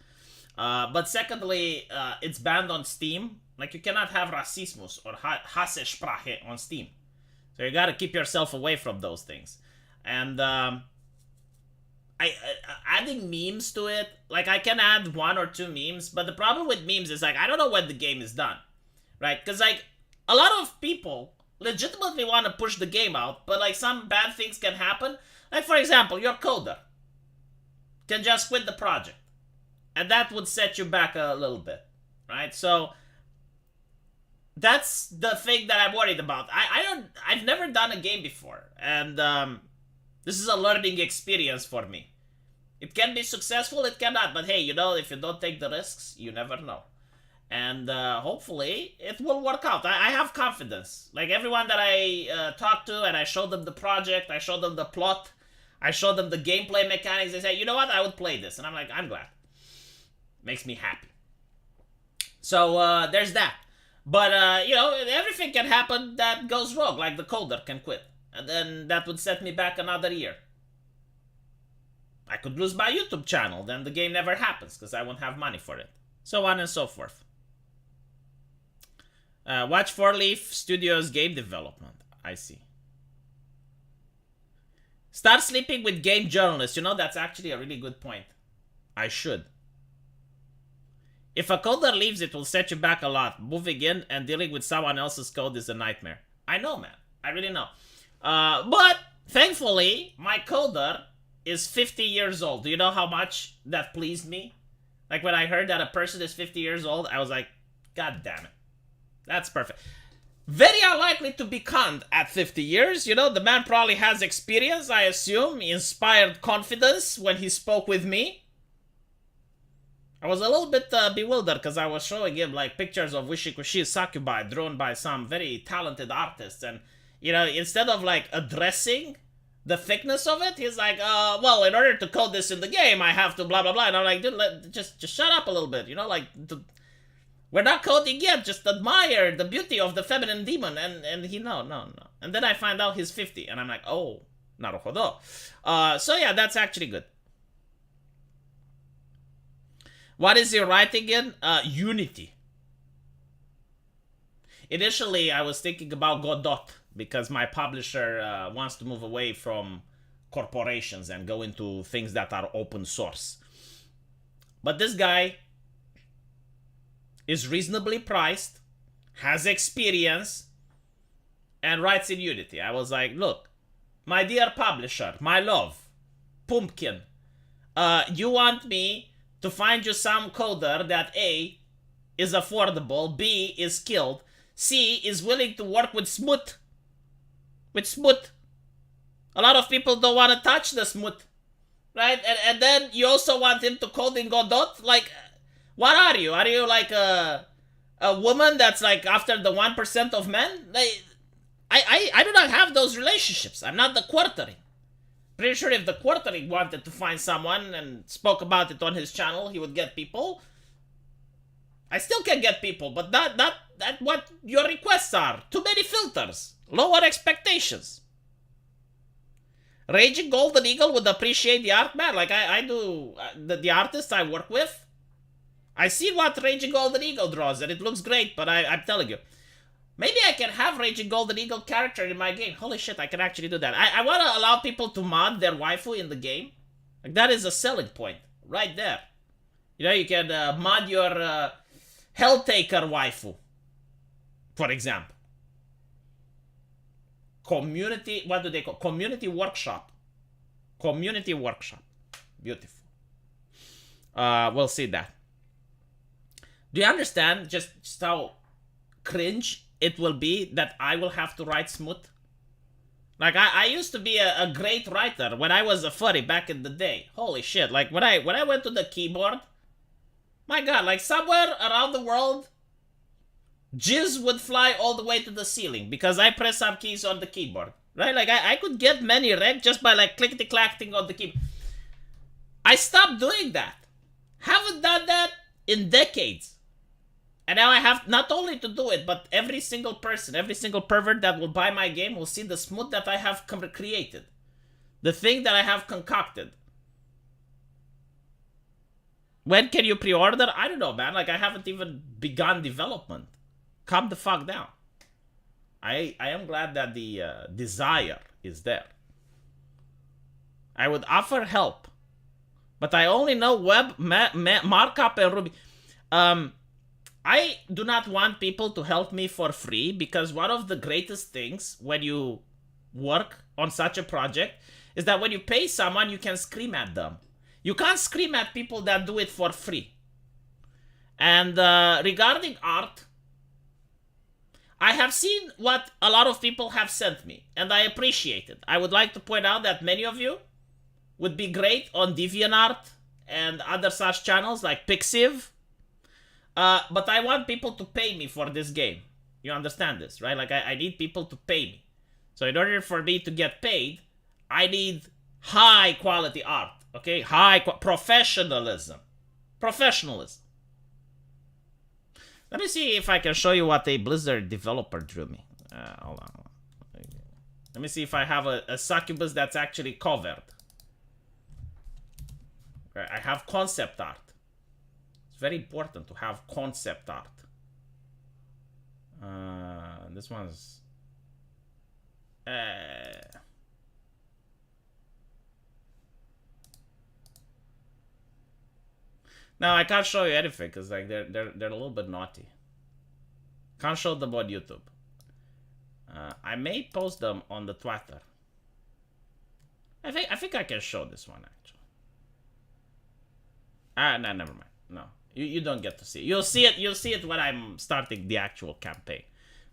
But secondly, it's banned on Steam. Like, you cannot have Rassismus or Hassesprache on Steam. So you gotta keep yourself away from those things. And adding memes to it, like, I can add 1 or 2 memes, but the problem with memes is, like, I don't know when the game is done. Right? Because, like, a lot of people legitimately want to push the game out, but, like, some bad things can happen. Like, for example, your coder can just quit the project. And that would set you back a little bit. Right? So, that's the thing that I'm worried about. I've never done a game before. And, this is a learning experience for me. It can be successful, it cannot. But hey, you know, if you don't take the risks, you never know. And hopefully it will work out. I have confidence. Like everyone that I talk to and I show them the project, I show them the plot, I show them the gameplay mechanics, they say, you know what, I would play this. And I'm like, I'm glad. Makes me happy. So there's that. But, you know, everything can happen that goes wrong. Like the coder can quit. And then that would set me back another year. I could lose my YouTube channel. Then the game never happens because I won't have money for it. So on and so forth. Watch 4 Leaf Studios game development. I see. Start sleeping with game journalists. You know, that's actually a really good point. I should. If a coder leaves, it will set you back a lot. Moving in and dealing with someone else's code is a nightmare. I know, man. I really know. But, thankfully, my coder is 50 years old. Do you know how much that pleased me? Like, when I heard that a person is 50 years old, I was like, God damn it. That's perfect. Very unlikely to be conned at 50 years. You know, the man probably has experience, I assume. He inspired confidence when he spoke with me. I was a little bit bewildered because I was showing him like pictures of Wishikushi Sakubai drawn by some very talented artists. And, you know, instead of like addressing the thickness of it, he's like, well, in order to code this in the game, I have to blah, blah, blah. And I'm like, dude, just shut up a little bit. You know, like, we're not coding yet. Just admire the beauty of the feminine demon. And he, no. And then I find out he's 50. And I'm like, oh, naruhodo. So yeah, that's actually good. What is he writing in? Unity. Initially, I was thinking about Godot because my publisher wants to move away from corporations and go into things that are open source. But this guy is reasonably priced, has experience, and writes in Unity. I was like, look, my dear publisher, my love, Pumpkin, you want me to find you some coder that A, is affordable, B, is skilled, C, is willing to work with Smoot. With Smoot. A lot of people don't want to touch the Smoot. Right? And then you also want him to code in Godot? Like, what are you? Are you like a woman that's like after the 1% of men? I do not have those relationships. I'm not the Quartering. Pretty sure if the Quartering wanted to find someone and spoke about it on his channel, he would get people. I still can get people, but not what your requests are. Too many filters. Lower expectations. Raging Golden Eagle would appreciate the art, man. Like I do, the artists I work with. I see what Raging Golden Eagle draws and it looks great, but I'm telling you. Maybe I can have Raging Golden Eagle character in my game. Holy shit, I can actually do that. I want to allow people to mod their waifu in the game. Like, that is a selling point. Right there. You know, you can mod your Helltaker waifu. For example. Community, what do they call? Community workshop. Community workshop. Beautiful. We'll see that. Do you understand just how cringe it will be that I will have to write Smoot? Like, I used to be a great writer when I was a furry back in the day. Holy shit. Like, when I went to the keyboard, my god, like, somewhere around the world, jizz would fly all the way to the ceiling because I press some keys on the keyboard. Right? Like, I could get many wrecked just by, like, clickety-clacking on the keyboard. I stopped doing that. Haven't done that in decades. And now I have not only to do it, but every single person, every single pervert that will buy my game will see the Smoot that I have created. The thing that I have concocted. When can you pre-order? I don't know, man. Like, I haven't even begun development. Calm the fuck down. I am glad that the desire is there. I would offer help. But I only know web markup and Ruby. I do not want people to help me for free because one of the greatest things when you work on such a project is that when you pay someone, you can scream at them. You can't scream at people that do it for free. And regarding art, I have seen what a lot of people have sent me, and I appreciate it. I would like to point out that many of you would be great on DeviantArt and other such channels like Pixiv. But I want people to pay me for this game. You understand this, right? Like, I need people to pay me. So in order for me to get paid, I need high quality art, okay? Professionalism. Professionalism. Let me see if I can show you what a Blizzard developer drew me. Hold on. Let me see if I have a succubus that's actually covered. I have concept art. It's very important to have concept art. This one's... Now I can't show you anything because like they're a little bit naughty. Can't show them on YouTube. I may post them on the Twitter. I think I can show this one actually. No, never mind. No, you don't get to see it. You'll see it when I'm starting the actual campaign,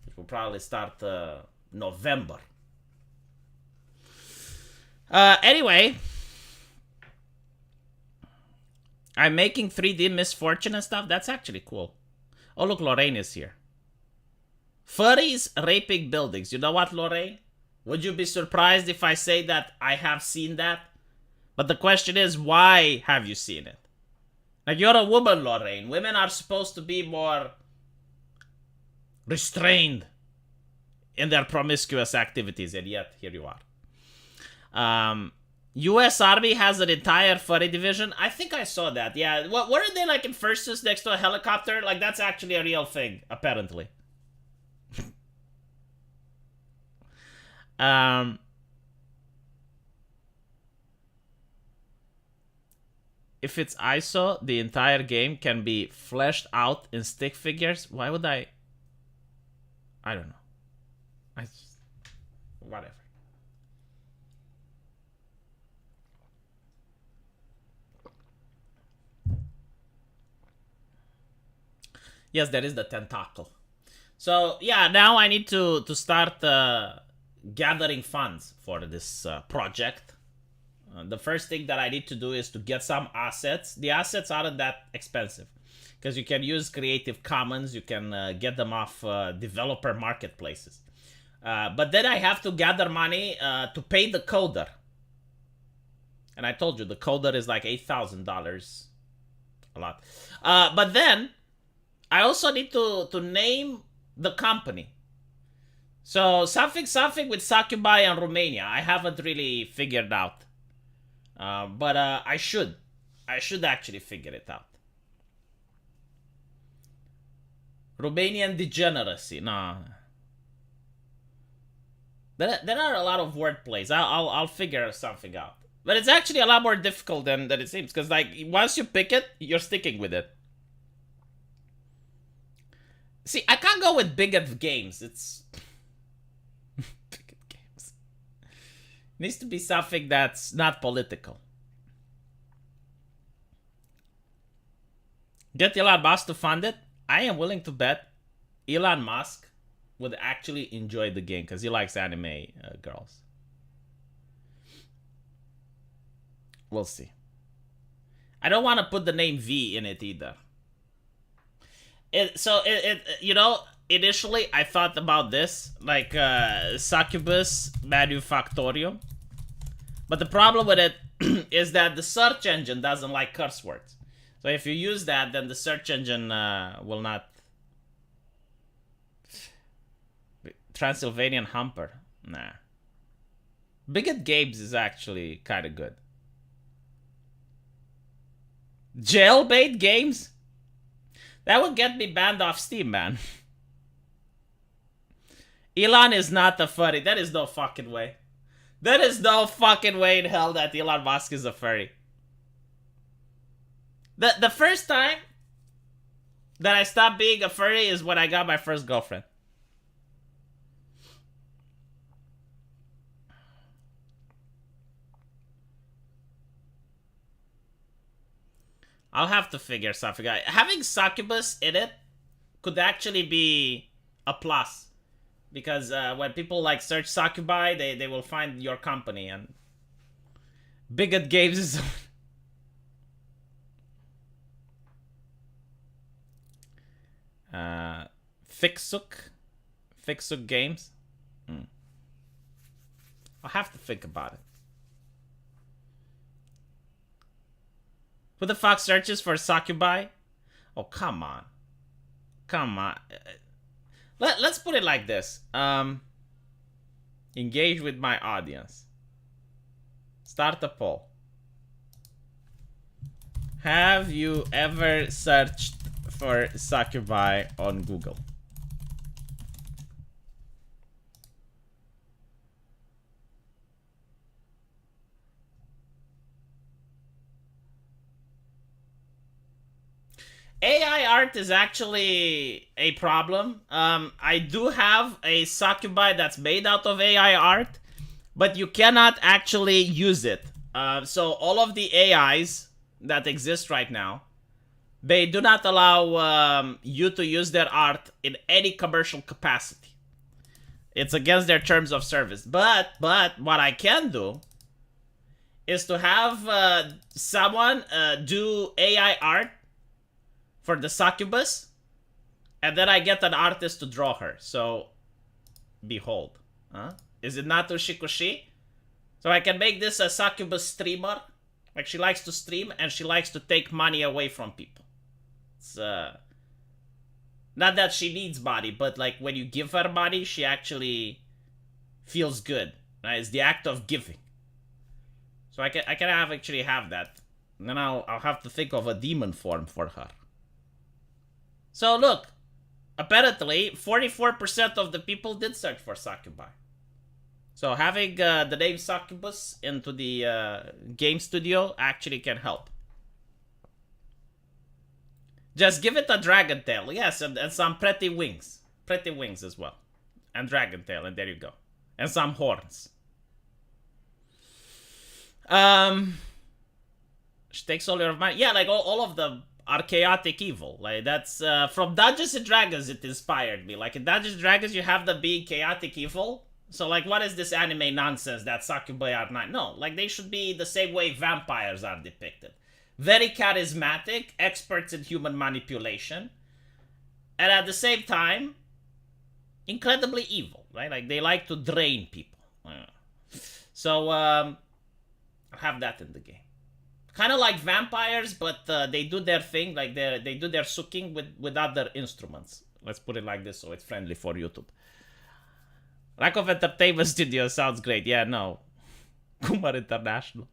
which will probably start November. Anyway, I'm making 3D Misfortune and stuff. That's actually cool. Oh look, Lorraine is here. Furries raping buildings. You know what, Lorraine? Would you be surprised if I say that I have seen that? But the question is, why have you seen it? Like, you're a woman, Lorraine. Women are supposed to be more restrained in their promiscuous activities, and yet here you are. U.S. Army has an entire furry division. I think I saw that. Yeah, weren't they like in fursuits next to a helicopter? Like, that's actually a real thing, apparently. If it's ISO, the entire game can be fleshed out in stick figures. Why would I don't know. Whatever. Yes, there is the tentacle. So yeah, now I need to start gathering funds for this project. The first thing that I need to do is to get some assets. The assets aren't that expensive because you can use Creative Commons. You can get them off developer marketplaces. But then I have to gather money to pay the coder. And I told you, the coder is like $8,000. A lot. But then I also need to name the company. So something with Succubi and Romania. I haven't really figured out. But I should actually figure it out. Romanian degeneracy. No. There are a lot of wordplays. I'll figure something out. But it's actually a lot more difficult than it seems. Because like once you pick it, you're sticking with it. See, I can't go with bigot games. It's... bigot games. It needs to be something that's not political. Get Elon Musk to fund it? I am willing to bet Elon Musk would actually enjoy the game because he likes anime girls. We'll see. I don't want to put the name V in it either. You know, initially I thought about this, like Succubus Manufactorium. But the problem with it is that the search engine doesn't like curse words. So if you use that, then the search engine will not... Transylvanian Humper. Nah. Bigot Games is actually kind of good. Jailbait Games? That would get me banned off Steam, man. Elon is not a furry. That is no fucking way. There is no fucking way in hell that Elon Musk is a furry. The first time that I stopped being a furry is when I got my first girlfriend. I'll have to figure something out. Having Succubus in it could actually be a plus. Because when people like search Succubi, they will find your company. And Bigot Games is... Fixuk Games. I'll have to think about it. Who the fuck searches for succubi? Oh, come on. Come on. Let's put it like this. Engage with my audience. Start a poll. Have you ever searched for succubi on Google? AI art is actually a problem. I do have a succubi that's made out of AI art, but you cannot actually use it. So all of the AIs that exist right now, they do not allow you to use their art in any commercial capacity. It's against their terms of service. But what I can do is to have someone do AI art for the succubus, and then I get an artist to draw her. So, behold. Is it not Ushikushi? So I can make this a succubus streamer. Like, she likes to stream, and she likes to take money away from people. It's, not that she needs money, but, like, when you give her money, she actually feels good. Right? It's the act of giving. So I can actually have that. And then I'll have to think of a demon form for her. So look, apparently 44% of the people did search for succubi. So having the name succubus into the game studio actually can help. Just give it a dragon tail, yes, and some pretty wings. Pretty wings as well. And dragon tail, and there you go. And some horns. She takes all your money. Yeah, like all of them are chaotic evil. Like that's from Dungeons and Dragons it inspired me. Like in Dungeons and Dragons you have them being chaotic evil. So like what is this anime nonsense that succubi are not? No, like they should be the same way vampires are depicted. Very charismatic, experts in human manipulation. And at the same time, incredibly evil, right? Like they like to drain people. So I'll have that in the game. Kind of like vampires, but they do their thing, like they do their sucking with other instruments. Let's put it like this so it's friendly for YouTube. Lack of entertainment studio sounds great. Yeah, no. Kumar International.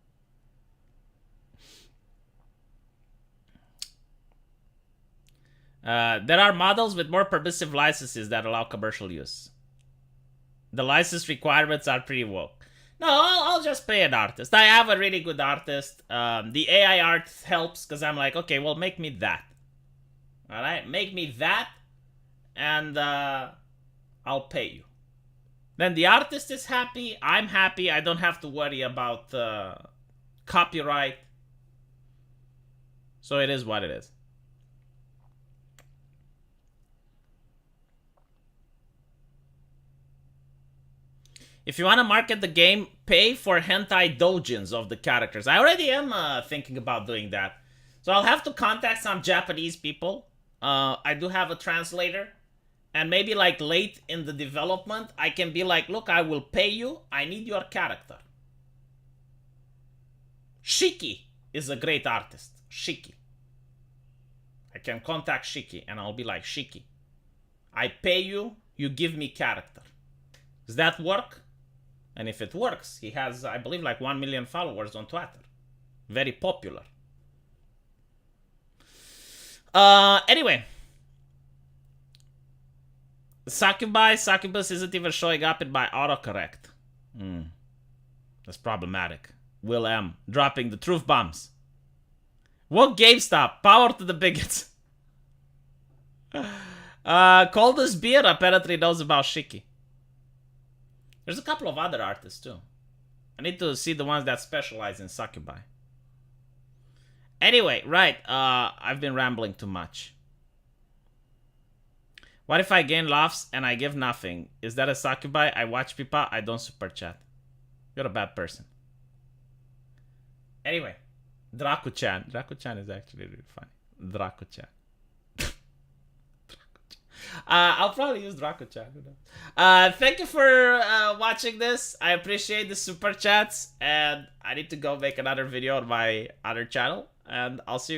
There are models with more permissive licenses that allow commercial use. The license requirements are pretty woke. No, I'll just pay an artist. I have a really good artist. The AI art helps because I'm like, okay, well, make me that. All right, make me that, and I'll pay you. Then the artist is happy. I'm happy. I don't have to worry about copyright. So it is what it is. If you want to market the game, pay for hentai doujins of the characters. I already am thinking about doing that. So I'll have to contact some Japanese people. I do have a translator. And maybe like late in the development, I can be like, look, I will pay you. I need your character. Shiki is a great artist. Shiki. I can contact Shiki and I'll be like, Shiki, I pay you, you give me character. Does that work? And if it works, he has, I believe, like 1 million followers on Twitter. Very popular. Anyway. Succubus isn't even showing up in my autocorrect. That's problematic. Will M. dropping the truth bombs. Woke GameStop. Power to the bigots. Coldest Beer apparently knows about Shiki. There's a couple of other artists too. I need to see the ones that specialize in succubi. Anyway, right. I've been rambling too much. What if I gain laughs and I give nothing? Is that a succubi? I watch people, I don't super chat. You're a bad person. Anyway, Draco-chan. Draco-chan is actually really funny. Draco-chan. I'll probably use Draco-chan. Who knows? Thank you for watching this. I appreciate the super chats, and I need to go make another video on my other channel, and I'll see you guys.